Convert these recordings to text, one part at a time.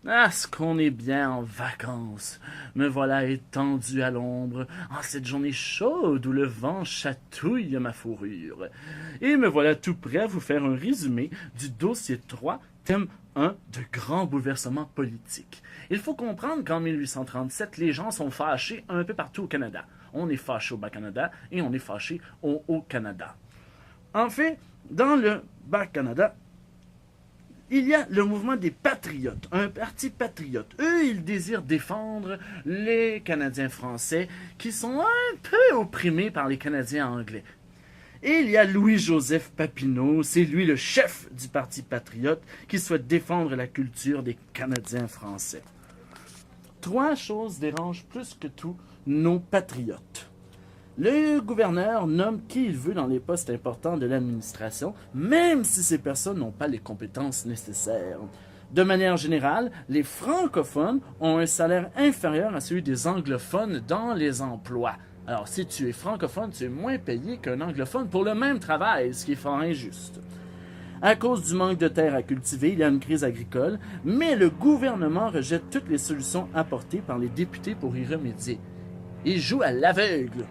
Ah, ce qu'on est bien en vacances. Me voilà étendu à l'ombre, en cette journée chaude où le vent chatouille ma fourrure. Et me voilà tout prêt à vous faire un résumé du dossier 3, thème 1 de grands bouleversements politiques. Il faut comprendre qu'en 1837, les gens sont fâchés un peu partout au Canada. On est fâché au Bas-Canada et on est fâché au Haut-Canada. En fait, dans le Bas-Canada, il y a le mouvement des patriotes, un parti patriote. Eux, ils désirent défendre les Canadiens français qui sont un peu opprimés par les Canadiens anglais. Et il y a Louis-Joseph Papineau, c'est lui le chef du parti patriote qui souhaite défendre la culture des Canadiens français. Trois choses dérangent plus que tout nos patriotes. Le gouverneur nomme qui il veut dans les postes importants de l'administration, même si ces personnes n'ont pas les compétences nécessaires. De manière générale, les francophones ont un salaire inférieur à celui des anglophones dans les emplois. Alors, si tu es francophone, tu es moins payé qu'un anglophone pour le même travail, ce qui est fort injuste. À cause du manque de terre à cultiver, il y a une crise agricole, mais le gouvernement rejette toutes les solutions apportées par les députés pour y remédier. Il joue à l'aveugle.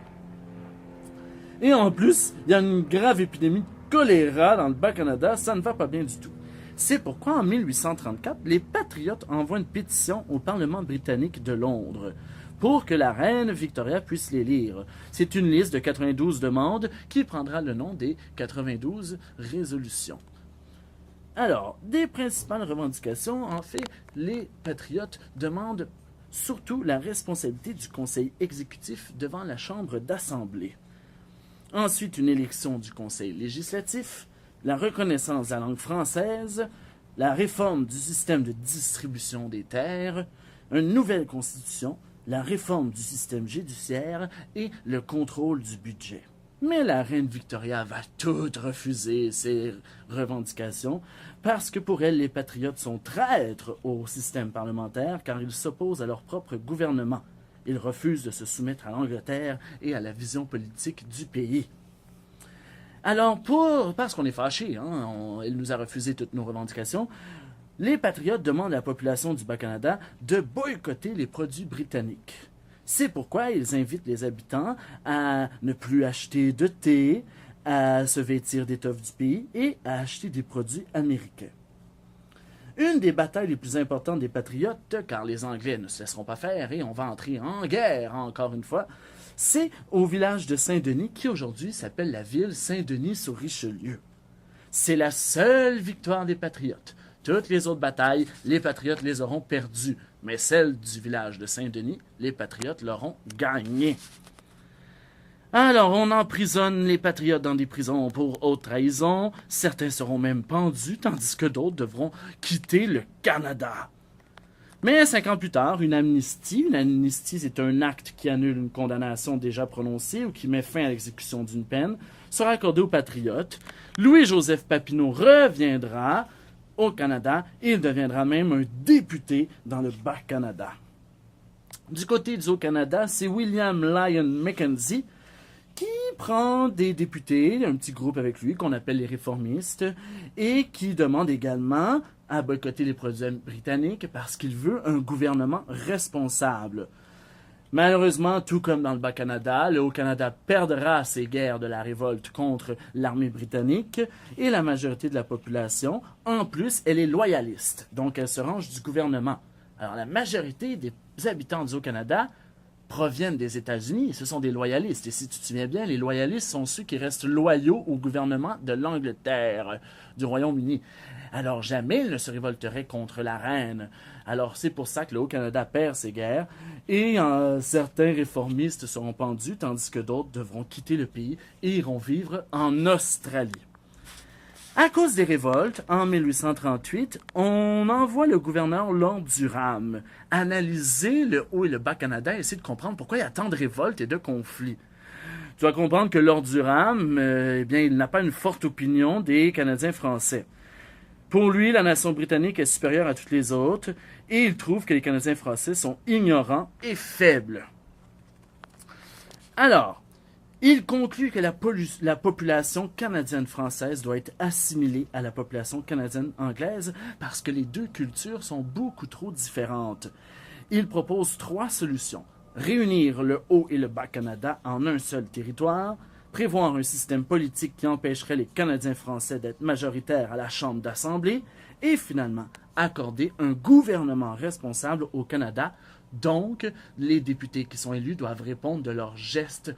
Et en plus, il y a une grave épidémie de choléra dans le Bas-Canada, ça ne va pas bien du tout. C'est pourquoi en 1834, les patriotes envoient une pétition au Parlement britannique de Londres pour que la reine Victoria puisse les lire. C'est une liste de 92 demandes qui prendra le nom des 92 résolutions. Alors, des principales revendications, en fait, les patriotes demandent surtout la responsabilité du conseil exécutif devant la chambre d'assemblée. Ensuite, une élection du conseil législatif, la reconnaissance de la langue française, la réforme du système de distribution des terres, une nouvelle constitution, la réforme du système judiciaire et le contrôle du budget. Mais la reine Victoria va toutes refuser ces revendications parce que pour elle, les patriotes sont traîtres au système parlementaire car ils s'opposent à leur propre gouvernement. Ils refusent de se soumettre à l'Angleterre et à la vision politique du pays. Alors, parce qu'on est fâchés, il nous a refusé toutes nos revendications, les patriotes demandent à la population du Bas-Canada de boycotter les produits britanniques. C'est pourquoi ils invitent les habitants à ne plus acheter de thé, à se vêtir d'étoffes du pays et à acheter des produits américains. Une des batailles les plus importantes des patriotes, car les Anglais ne se laisseront pas faire et on va entrer en guerre encore une fois, c'est au village de Saint-Denis qui aujourd'hui s'appelle la ville Saint-Denis-sur-Richelieu. C'est la seule victoire des patriotes. Toutes les autres batailles, les patriotes les auront perdues, mais celle du village de Saint-Denis, les patriotes l'auront gagnée. Alors, on emprisonne les patriotes dans des prisons pour haute trahison. Certains seront même pendus, tandis que d'autres devront quitter le Canada. Mais 5 ans plus tard, une amnistie, c'est un acte qui annule une condamnation déjà prononcée ou qui met fin à l'exécution d'une peine, sera accordée aux patriotes. Louis-Joseph Papineau reviendra au Canada et il deviendra même un député dans le Bas-Canada. Du côté du Haut-Canada, c'est William Lyon Mackenzie qui prend des députés, un petit groupe avec lui qu'on appelle les réformistes, et qui demande également à boycotter les produits britanniques parce qu'il veut un gouvernement responsable. Malheureusement, tout comme dans le Bas-Canada, le Haut-Canada perdra ses guerres de la révolte contre l'armée britannique et la majorité de la population, en plus, elle est loyaliste, donc elle se range du gouvernement. Alors la majorité des habitants du Haut-Canada proviennent des États-Unis, ce sont des loyalistes. Et si tu te souviens bien, les loyalistes sont ceux qui restent loyaux au gouvernement de l'Angleterre, du Royaume-Uni. Alors jamais ils ne se révolteraient contre la reine. Alors c'est pour ça que le Haut-Canada perd ses guerres et certains réformistes seront pendus, tandis que d'autres devront quitter le pays et iront vivre en Australie. À cause des révoltes, en 1838, on envoie le gouverneur Lord Durham analyser le Haut et le Bas-Canada et essayer de comprendre pourquoi il y a tant de révoltes et de conflits. Tu dois comprendre que Lord Durham, il n'a pas une forte opinion des Canadiens français. Pour lui, la nation britannique est supérieure à toutes les autres et il trouve que les Canadiens français sont ignorants et faibles. Alors, Il conclut que la population canadienne-française doit être assimilée à la population canadienne-anglaise parce que les deux cultures sont beaucoup trop différentes. Il propose 3 solutions. Réunir le Haut et le Bas-Canada en un seul territoire, prévoir un système politique qui empêcherait les Canadiens français d'être majoritaires à la Chambre d'Assemblée et finalement accorder un gouvernement responsable au Canada. Donc, les députés qui sont élus doivent répondre de leurs gestes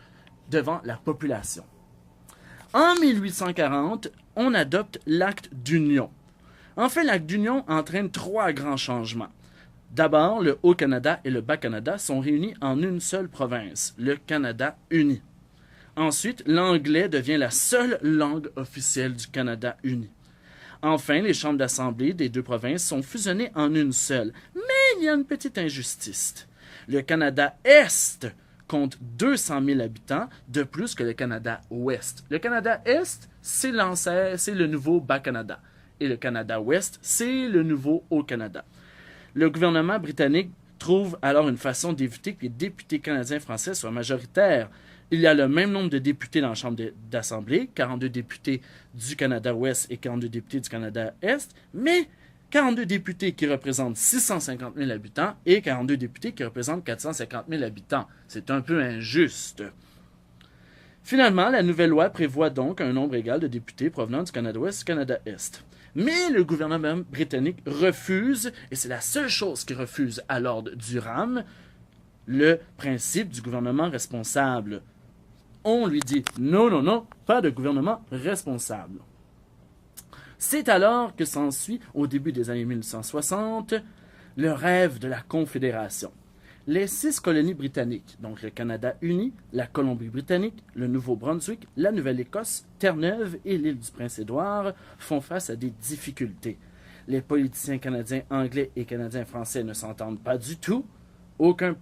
devant la population. En 1840, on adopte l'acte d'union. En fait, l'acte d'union entraîne 3 grands changements. D'abord, le Haut-Canada et le Bas-Canada sont réunis en une seule province, le Canada uni. Ensuite, l'anglais devient la seule langue officielle du Canada uni. Enfin, les chambres d'assemblée des 2 provinces sont fusionnées en une seule. Mais il y a une petite injustice. Le Canada Est compte 200 000 habitants de plus que le Canada Ouest. Le Canada Est, c'est le nouveau Bas-Canada. Et le Canada Ouest, c'est le nouveau Haut-Canada. Le gouvernement britannique trouve alors une façon d'éviter que les députés canadiens français soient majoritaires. Il y a le même nombre de députés dans la Chambre d'Assemblée, 42 députés du Canada Ouest et 42 députés du Canada Est, mais 42 députés qui représentent 650 000 habitants et 42 députés qui représentent 450 000 habitants. C'est un peu injuste. Finalement, la nouvelle loi prévoit donc un nombre égal de députés provenant du Canada Ouest et du Canada Est. Mais le gouvernement britannique refuse, et c'est la seule chose qu'il refuse à Lord Durham, le principe du gouvernement responsable. On lui dit non, non, non, pas de gouvernement responsable. C'est alors que s'ensuit, au début des années 1860, le rêve de la Confédération. Les 6 colonies britanniques, donc le Canada uni, la Colombie-Britannique, le Nouveau-Brunswick, la Nouvelle-Écosse, Terre-Neuve et l'île du Prince-Édouard, font face à des difficultés. Les politiciens canadiens anglais et canadiens français ne s'entendent pas du tout. Aucun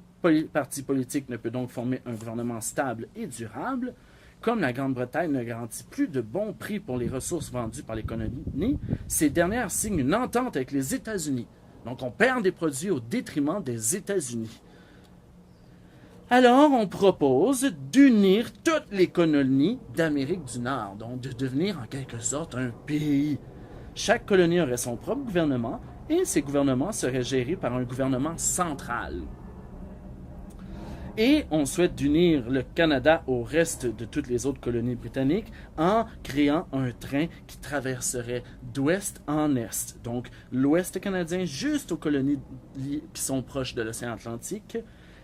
parti politique ne peut donc former un gouvernement stable et durable. Comme la Grande-Bretagne ne garantit plus de bons prix pour les ressources vendues par les colonies, ces dernières signent une entente avec les États-Unis. Donc on perd des produits au détriment des États-Unis. Alors on propose d'unir toutes les colonies d'Amérique du Nord, donc de devenir en quelque sorte un pays. Chaque colonie aurait son propre gouvernement et ces gouvernements seraient gérés par un gouvernement central. Et on souhaite d'unir le Canada au reste de toutes les autres colonies britanniques en créant un train qui traverserait d'ouest en est. Donc l'ouest canadien juste aux colonies qui sont proches de l'océan Atlantique.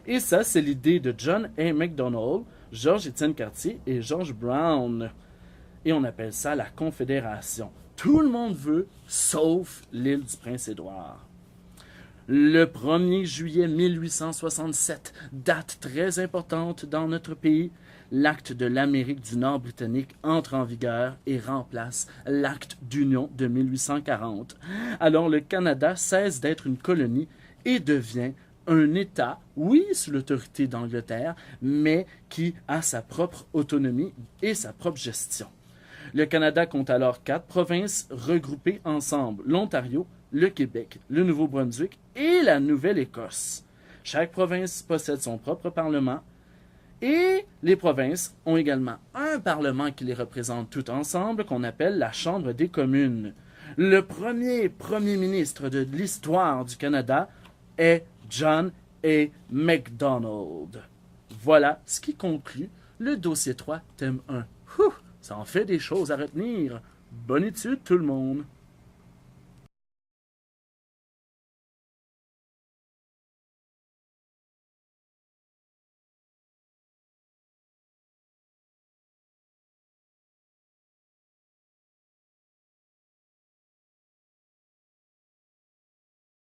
Et ça, c'est l'idée de John A. Macdonald, Georges-Étienne Cartier et George Brown. Et on appelle ça la Confédération. Tout le monde veut, sauf l'île du Prince-Édouard. Le 1er juillet 1867, date très importante dans notre pays, l'acte de l'Amérique du Nord britannique entre en vigueur et remplace l'acte d'union de 1840. Alors le Canada cesse d'être une colonie et devient un État, oui, sous l'autorité d'Angleterre, mais qui a sa propre autonomie et sa propre gestion. Le Canada compte alors 4 provinces regroupées ensemble, l'Ontario, le Québec, le Nouveau-Brunswick et la Nouvelle-Écosse. Chaque province possède son propre parlement et les provinces ont également un parlement qui les représente tout ensemble qu'on appelle la Chambre des communes. Le premier ministre de l'histoire du Canada est John A. Macdonald. Voilà ce qui conclut le dossier 3, thème 1. Ça en fait des choses à retenir. Bonne étude tout le monde!